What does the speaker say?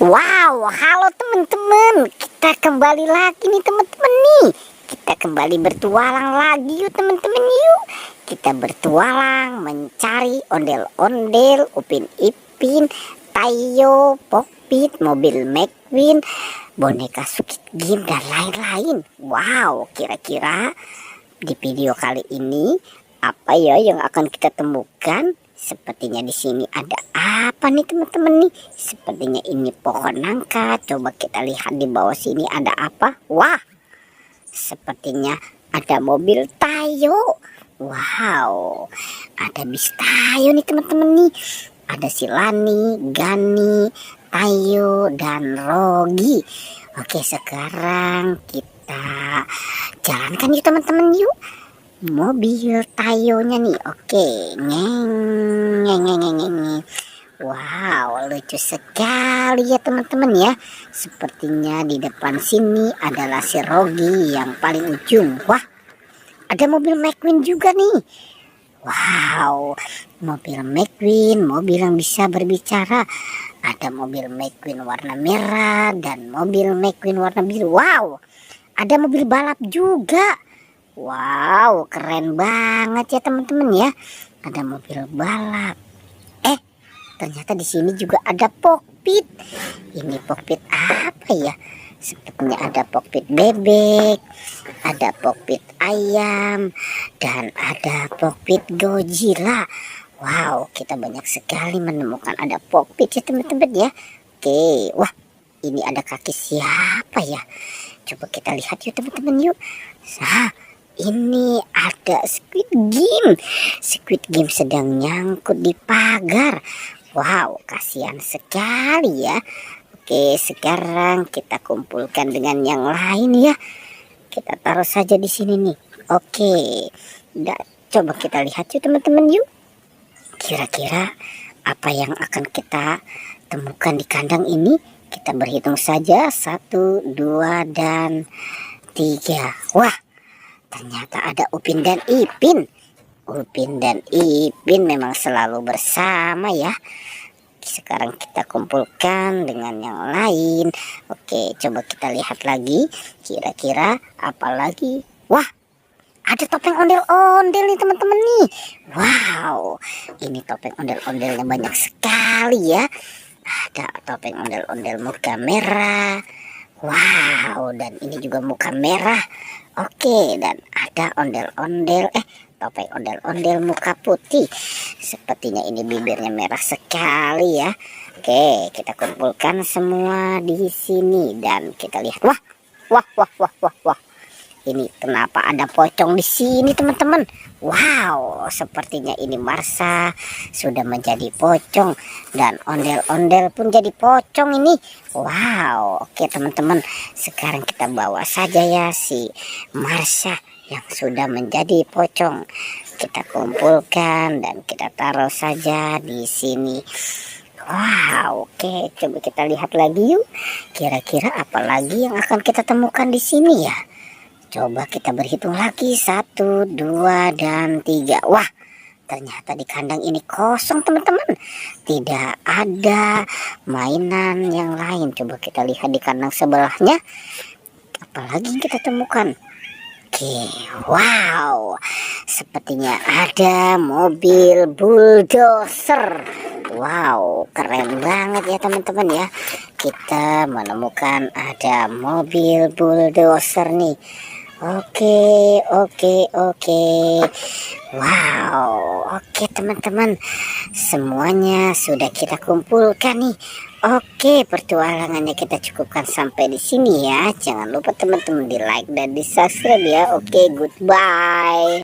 Wow, halo teman-teman. Kita kembali lagi nih teman-teman nih. Kita kembali bertualang lagi yuk teman-teman yuk. Kita bertualang mencari ondel-ondel, upin-ipin, tayo, popit, mobil McQueen, boneka Squid dan lain-lain. Wow, kira-kira di video kali ini apa ya yang akan kita temukan? Sepertinya di sini ada apa nih teman-teman nih? Sepertinya ini pohon nangka. Coba kita lihat di bawah sini ada apa? Wah, sepertinya ada mobil tayo. Wow, ada bis tayo nih teman-teman nih. Ada si Lani, Gani, Tayo, dan Rogi. Oke, sekarang kita jalankan yuk teman-teman yuk. Mobil tayonya nih, oke, ngeng. Wow, lucu sekali ya teman-teman ya. Sepertinya di depan sini adalah si Rogi yang paling ujung. Wah, ada mobil McQueen juga nih. Wow, mobil McQueen, mobil yang bisa berbicara. Ada mobil McQueen warna merah dan mobil McQueen warna biru. Wow, ada mobil balap juga. Wow, keren banget ya teman-teman ya. Ada mobil balap. Ternyata di sini juga ada kokpit. Ini kokpit apa ya? Sepertinya ada kokpit bebek, ada kokpit ayam, dan ada kokpit Godzilla. Wow, kita banyak sekali menemukan ada kokpit ya teman-teman ya. Oke, wah, ini ada kaki siapa ya? Coba kita lihat yuk teman-teman yuk. Nah, ini ada Squid Game. Squid Game sedang nyangkut di pagar. Wow, kasihan sekali ya. Oke, sekarang kita kumpulkan dengan yang lain ya. Kita taruh saja di sini nih. Oke, coba kita lihat yuk teman-teman yuk. Kira-kira apa yang akan kita temukan di kandang ini? Kita berhitung saja 1, 2, dan 3. Wah, ternyata ada Upin dan Ipin. Upin dan Ipin memang selalu bersama ya. Sekarang kita kumpulkan dengan yang lain. Oke, coba kita lihat lagi. Kira-kira apa lagi? Wah, ada topeng ondel-ondel nih teman-teman nih. Wow, ini topeng ondel-ondelnya banyak sekali ya. Ada topeng ondel-ondel muka merah. Wow, dan ini juga muka merah. Oke, dan ada ondel-ondel topeng ondel-ondel muka putih. Sepertinya ini bibirnya merah sekali ya. Oke, kita kumpulkan semua di sini dan kita lihat. Wah. Ini kenapa ada pocong di sini teman-teman? Wow, sepertinya ini Marsa sudah menjadi pocong dan ondel-ondel pun jadi pocong ini. Wow, oke teman-teman. Sekarang kita bawa saja ya si Marsa yang sudah menjadi pocong. Kita kumpulkan dan kita taruh saja di sini. Wow, oke, coba kita lihat lagi yuk. Kira-kira apa lagi yang akan kita temukan di sini ya? Coba kita berhitung lagi 1, 2, dan 3. Wah, ternyata di kandang ini kosong teman-teman. Tidak ada mainan yang lain. Coba kita lihat di kandang sebelahnya. Apalagi yang kita temukan? Oke, wow, sepertinya ada mobil bulldozer. Wow, keren banget ya teman-teman ya. Kita menemukan ada mobil bulldozer nih. Oke. Wow, oke teman-teman. Semuanya sudah kita kumpulkan nih. Oke, pertualangannya kita cukupkan sampai di sini ya. Jangan lupa teman-teman di like dan di subscribe ya. Oke, goodbye.